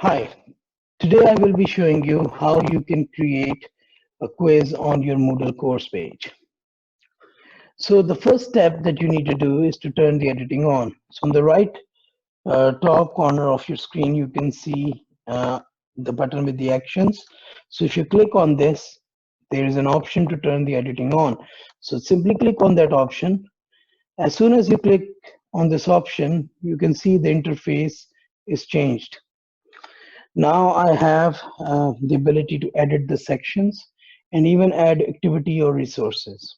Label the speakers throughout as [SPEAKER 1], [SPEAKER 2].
[SPEAKER 1] Hi, today I will be showing you how you can create a quiz on your Moodle course page. So the first step that you need to do is to turn the editing on. So on the right top corner of your screen, you can see the button with the actions. So if you click on this, there is an option to turn the editing on. So simply click on that option. As soon as you click on this option, you can see the interface is changed. Now I have the ability to edit the sections and even add activity or resources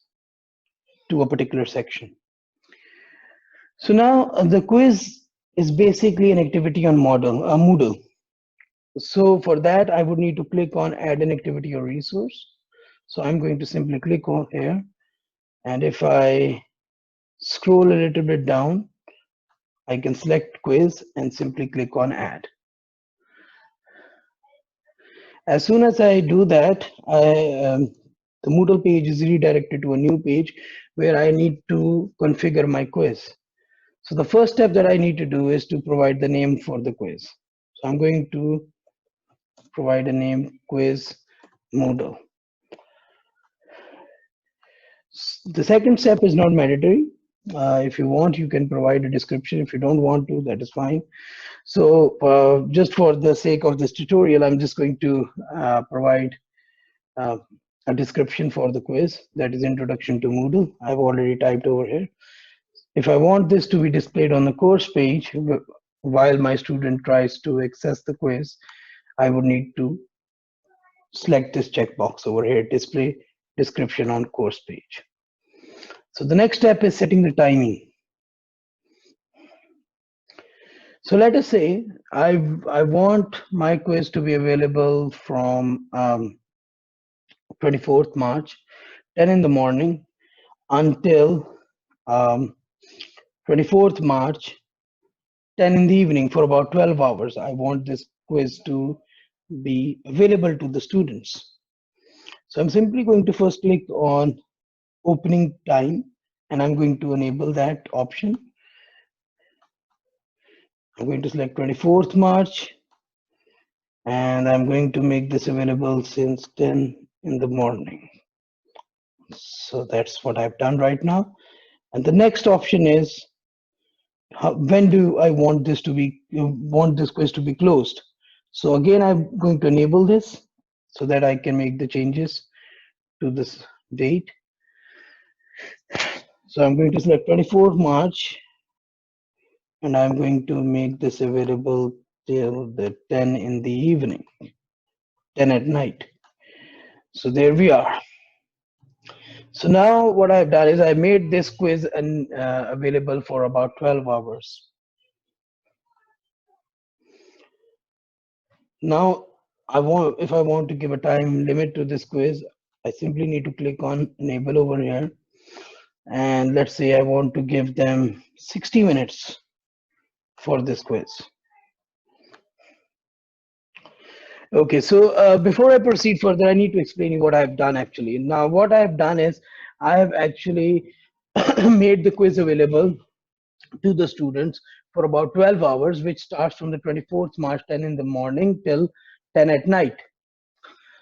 [SPEAKER 1] to a particular section. So now the quiz is basically an activity on Moodle. So for that, I would need to click on add an activity or resource. So I'm going to simply click on here. And if I scroll a little bit down, I can select quiz and simply click on add. As soon as I do that, the Moodle page is redirected to a new page where I need to configure my quiz. So the first step that I need to do is to provide the name for the quiz. So I'm going to provide a name quiz Moodle. The second step is not mandatory. If you want, you can provide a description. If you don't want to, that is fine. So just for the sake of this tutorial, I'm just going to provide uh, a description for the quiz, that is introduction to Moodle. I've already typed over here. If I want this to be displayed on the course page while my student tries to access the quiz, I would need to select this checkbox over here, display description on course page. So the next step is setting the timing. So let us say I want my quiz to be available from 24th March, 10 in the morning until 24th March, 10 in the evening for about 12 hours. I want this quiz to be available to the students. So I'm simply going to first click on opening time and I'm going to enable that option. I'm going to select 24th March and I'm going to make this available since 10 in the morning. So that's what I've done right now. And the next option is when do I want this quiz to be closed. So again, I'm going to enable this so that I can make the changes to this date. So I'm going to select 24th March and I'm going to make this available till the 10 in the evening, 10 at night. So there we are. So now what I've done is I made this quiz available for about 12 hours. Now if I want to give a time limit to this quiz, I simply need to click on enable over here. And let's say I want to give them 60 minutes for this quiz. Okay, so before I proceed further, I need to explain you what I've done actually. Now, what I've done is I have actually made the quiz available to the students for about 12 hours, which starts from the 24th March, 10 in the morning till 10 at night.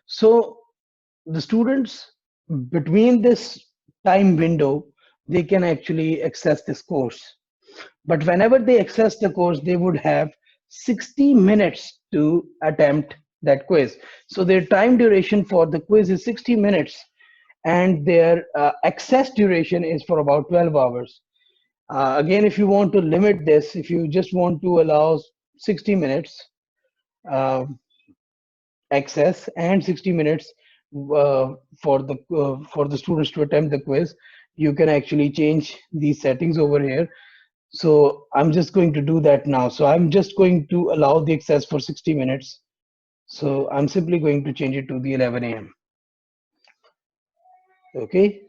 [SPEAKER 1] So the students between this time window, they can actually access this course. But whenever they access the course, they would have 60 minutes to attempt that quiz. So their time duration for the quiz is 60 minutes and their access duration is for about 12 hours. Again, if you want to limit this, if you just want to allow 60 minutes uh, access and 60 minutes for the students to attempt the quiz, you can actually change these settings over here. So I'm just going to do that now. So I'm just going to allow the access for 60 minutes. So I'm simply going to change it to the 11 a.m. Okay.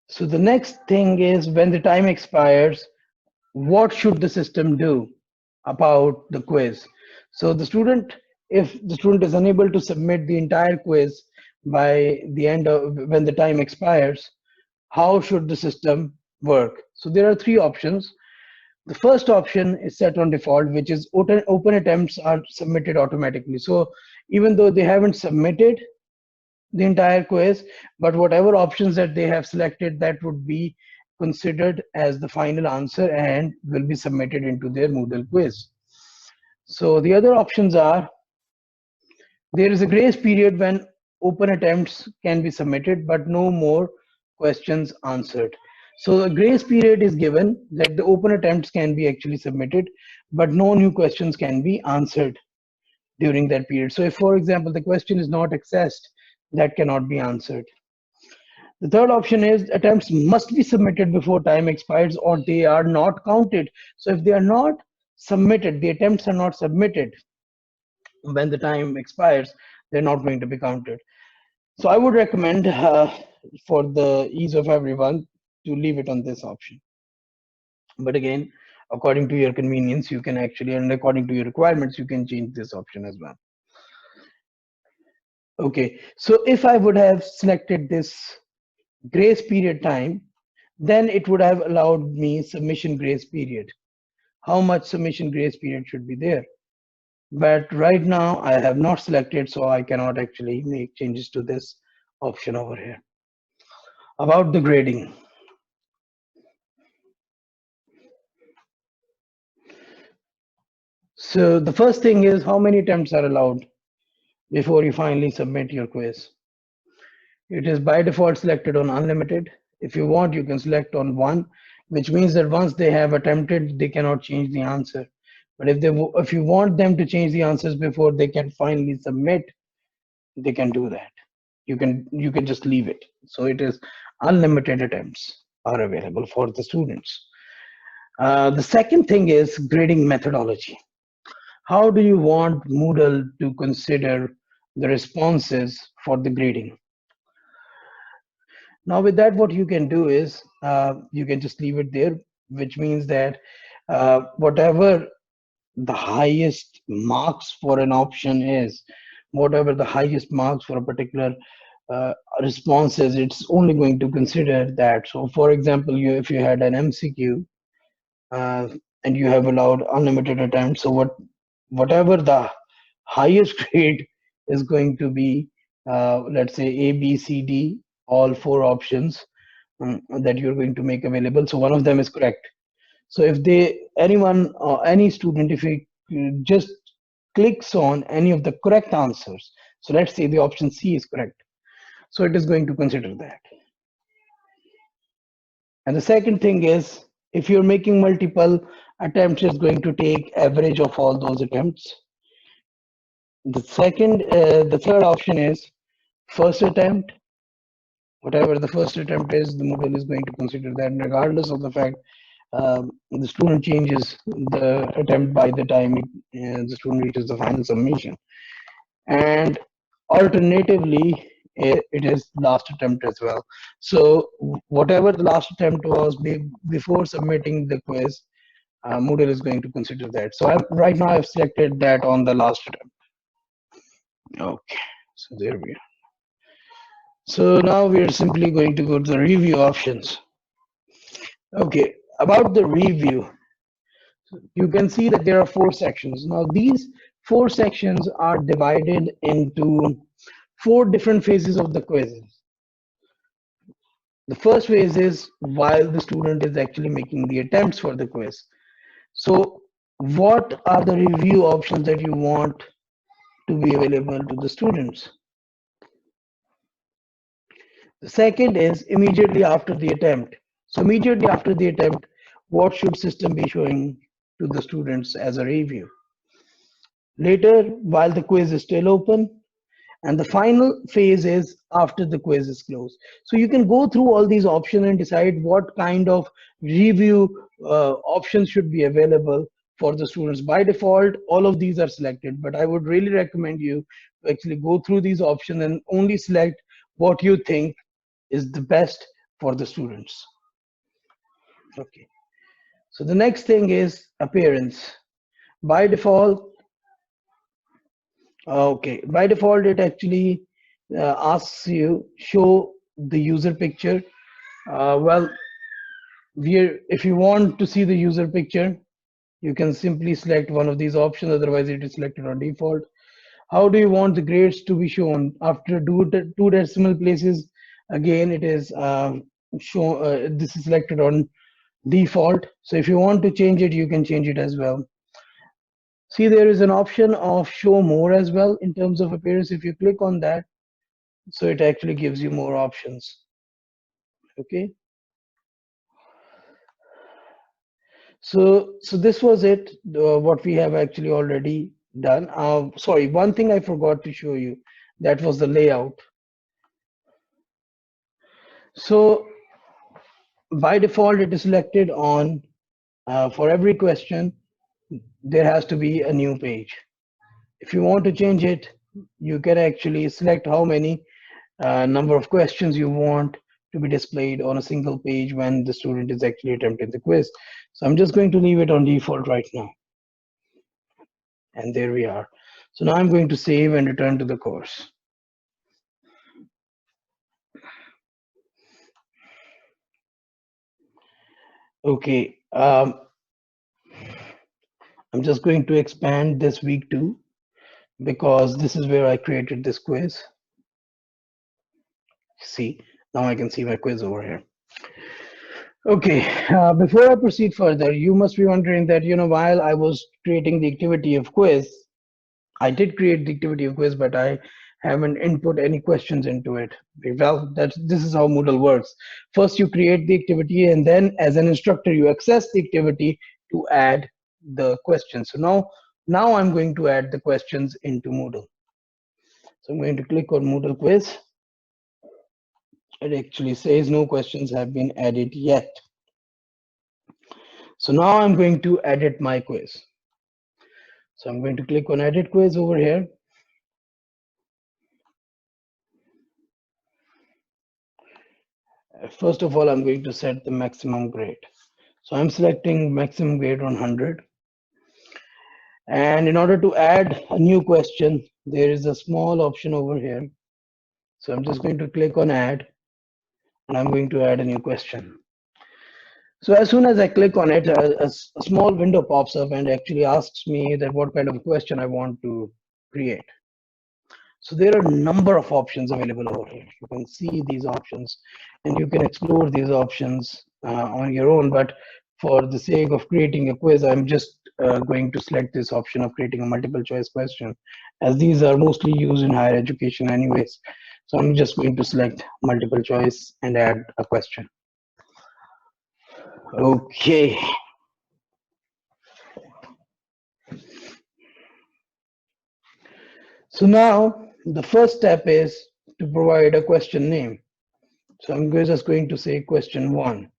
[SPEAKER 1] So the next thing is when the time expires, what should the system do about the quiz? So if the student is unable to submit the entire quiz by the end of when the time expires, how should the system work? So there are three options. The first option is set on default, which is open attempts are submitted automatically. So even though they haven't submitted the entire quiz, but whatever options that they have selected, that would be considered as the final answer and will be submitted into their Moodle quiz. So the other options are, there is a grace period when open attempts can be submitted, but no more questions answered. So a grace period is given that the open attempts can be actually submitted, but no new questions can be answered during that period. So if, for example, the question is not accessed, that cannot be answered. The third option is attempts must be submitted before time expires or they are not counted. So if they are not submitted, the attempts are not submitted when the time expires, they're not going to be counted. So I would recommend, for the ease of everyone, to leave it on this option. But again, according to your convenience, you can actually, and according to your requirements, you can change this option as well. Okay, so if I would have selected this grace period time, then it would have allowed me submission grace period. How much submission grace period should be there? But right now I have not selected, so I cannot actually make changes to this option over here. About the grading. So the first thing is, how many attempts are allowed before you finally submit your quiz. It is by default selected on unlimited. If you want, you can select on 1, which means that once they have attempted, they cannot change the answer. But if you want them to change the answers before they can finally submit, they can do that. You can just leave it. So it is unlimited attempts are available for the students. The second thing is grading methodology. How do you want Moodle to consider the responses for the grading? Now with that, what you can do is, you can just leave it there, which means that whatever the highest marks for an option is, whatever the highest marks for a particular response is, it's only going to consider that. So for example, if you had an MCQ, uh, and you have allowed unlimited attempts, so whatever the highest grade is going to be, let's say A, B, C, D, all 4 options, that you're going to make available. So one of them is correct. So if anyone or any student, if he just clicks on any of the correct answers, so let's say the option C is correct, so it is going to consider that. And the second thing is, if you're making multiple attempts, it's going to take average of all those attempts. The third option is first attempt. Whatever the first attempt is, the Moodle is going to consider that, regardless of the fact the student changes the attempt by the time the student reaches the final submission. And alternatively, it is last attempt as well. So whatever the last attempt was before submitting the quiz, Moodle is going to consider that. So right now I've selected that on the last attempt. Okay, so there we are. So now we're simply going to go to the review options. Okay, about the review, you can see that there are 4 sections. Now these 4 sections are divided into 4 different phases of the quizzes. The first phase is while the student is actually making the attempts for the quiz. So what are the review options that you want to be available to the students? The second is immediately after the attempt. So immediately after the attempt, what should system be showing to the students as a review? Later, while the quiz is still open, and the final phase is after the quiz is closed. So you can go through all these options and decide what kind of review options should be available for the students. By default, all of these are selected, but I would really recommend you to actually go through these options and only select what you think is the best for the students. Okay. So the next thing is appearance. By default, it actually asks you show the user picture. Well, If you want to see the user picture, you can simply select one of these options, otherwise it is selected on default. How do you want the grades to be shown? After two decimal places, again it is shown, this is selected on default. So if you want to change it, you can change it as well. See, there is an option of show more as well in terms of appearance. If you click on that, so it actually gives you more options. Okay. So this was it, what we have actually already done. Sorry, one thing I forgot to show you, that was the layout. So by default, it is selected on, for every question, there has to be a new page. If you want to change it, you can actually select how many number of questions you want to be displayed on a single page when the student is actually attempting the quiz. So I'm just going to leave it on default right now. And there we are. So now I'm going to save and return to the course. Okay, I'm just going to expand this week 2 because this is where I created this quiz. See, now I can see my quiz over here. Okay, before I proceed further, you must be wondering that, while I was creating the activity of quiz, I did create the activity of quiz, but I haven't input any questions into it. Well, this is how Moodle works. First, you create the activity, and then as an instructor, you access the activity to add the questions. So now I'm going to add the questions into Moodle. So I'm going to click on Moodle quiz. It actually says no questions have been added yet. So now I'm going to edit my quiz. So I'm going to click on edit quiz over here. First of all, I'm going to set the maximum grade. So I'm selecting maximum grade on 100. And in order to add a new question, there is a small option over here. So I'm just going to click on add, and I'm going to add a new question. So as soon as I click on it, a small window pops up and actually asks me that what kind of question I want to create. So there are a number of options available over here. You can see these options and you can explore these options on your own. But for the sake of creating a quiz, I'm just going to select this option of creating a multiple choice question, as these are mostly used in higher education anyways. So I'm just going to select multiple choice and add a question. Okay. So now the first step is to provide a question name. So I'm just going to say question 1.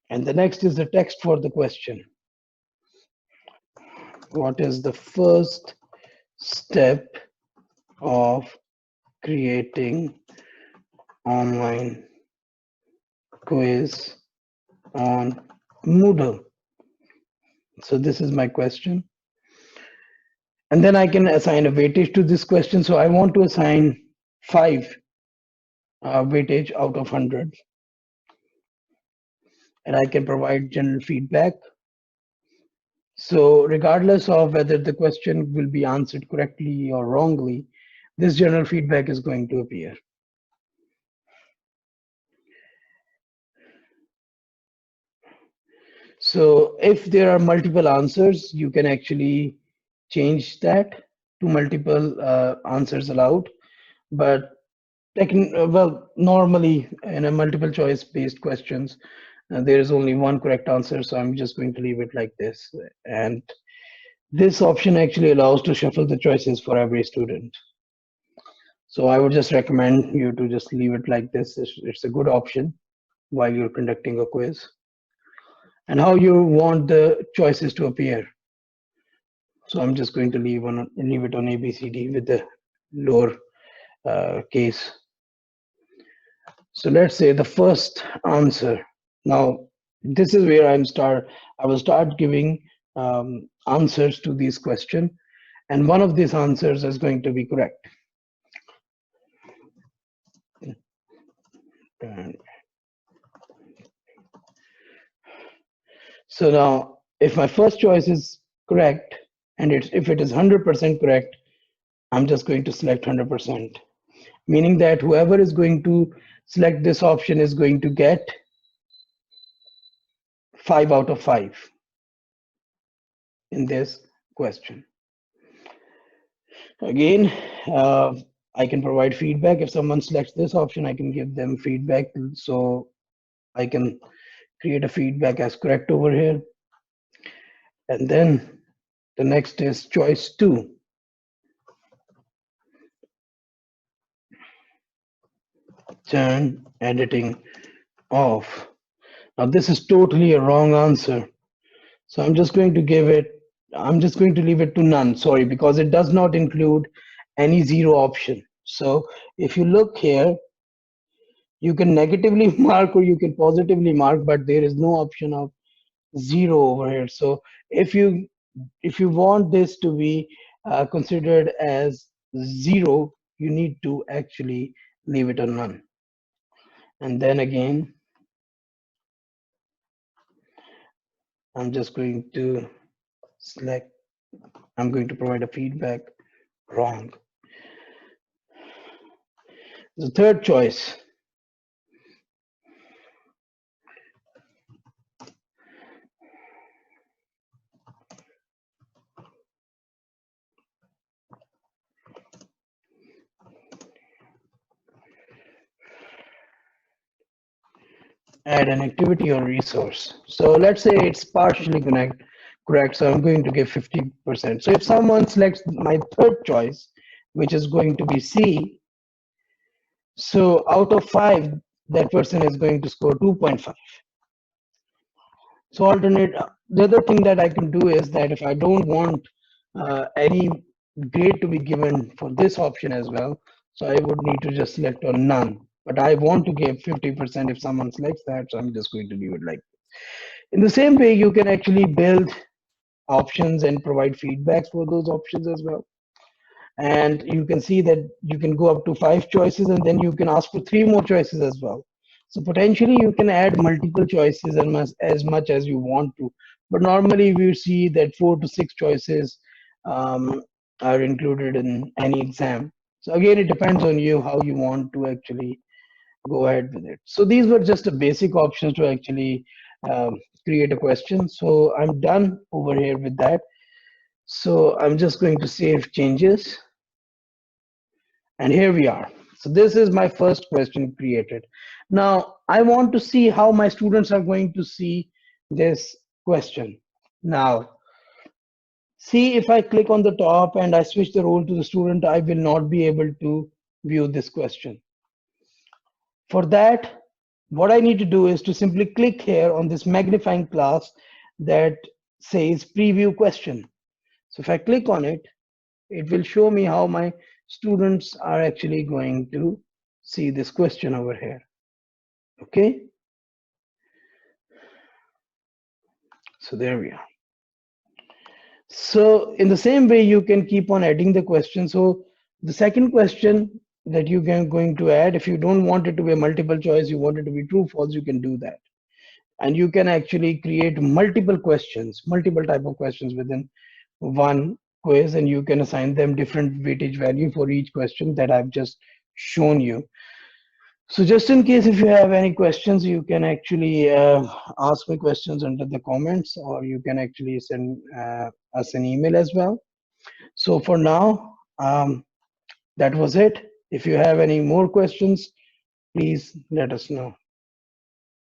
[SPEAKER 1] And the next is the text for the question. What is the first step of creating online quiz on Moodle? So this is my question. And then I can assign a weightage to this question. So I want to assign 5 weightage out of 100. And I can provide general feedback. So regardless of whether the question will be answered correctly or wrongly, this general feedback is going to appear. So if there are multiple answers, you can actually change that to multiple answers allowed. But well, normally in a multiple choice based questions, there is only one correct answer. So I'm just going to leave it like this. And this option actually allows to shuffle the choices for every student. So I would just recommend you to just leave it like this. It's a good option while you're conducting a quiz. And how you want the choices to appear. So I'm just going to leave it on ABCD with the lower case. So let's say the first answer. Now this is where I will start giving answers to these questions, and one of these answers is going to be correct. And So now, if my first choice is correct, and if it is 100% correct, I'm just going to select 100%, meaning that whoever is going to select this option is going to get 5 out of 5 in this question. Again, uh, I can provide feedback. If someone selects this option, I can give them feedback. So I can create a feedback as correct over here. And then the next is choice 2. Turn editing off. Now this is totally a wrong answer. So I'm just going to leave it to none, sorry, because it does not include any zero option. So if you look here, you can negatively mark or you can positively mark, but there is no option of zero over here. So if you if you want this to be considered as zero, you need to actually leave it on none. And then again, I'm just going to select, I'm going to provide a feedback wrong. The third choice, add an activity or resource. So let's say it's partially correct. So I'm going to give 50%. So if someone selects my third choice, which is going to be C, so out of 5, that person is going to score 2.5. So the other thing that I can do is that if I don't want any grade to be given for this option as well, so I would need to just select on none. But I want to give 50% if someone selects that, so I'm just going to leave it like. In the same way, you can actually build options and provide feedbacks for those options as well. And you can see that you can go up to 5 choices and then you can ask for 3 more choices as well. So potentially you can add multiple choices as much as you want to. But normally we see that 4 to 6 choices are included in any exam. So again, it depends on you how you want to actually go ahead with it. So these were just the basic options to actually create a question. So I'm done over here with that. So I'm just going to save changes. And here we are. So this is my first question created. Now I want to see how my students are going to see this question. Now, see if I click on the top and I switch the role to the student, I will not be able to view this question. For that, what I need to do is to simply click here on this magnifying glass that says preview question. So if I click on it, it will show me how my students are actually going to see this question over here. Okay, so there we are. So in the same way, you can keep on adding the question. So the second question that you can going to add, if you don't want it to be a multiple choice, you want it to be true, false, you can do that. And you can actually create multiple questions, multiple type of questions within one quiz, and you can assign them different weightage value for each question that I've just shown you. So just in case if you have any questions, you can actually ask me questions under the comments, or you can actually send us an email as well. So for now, that was it. If you have any more questions, please let us know.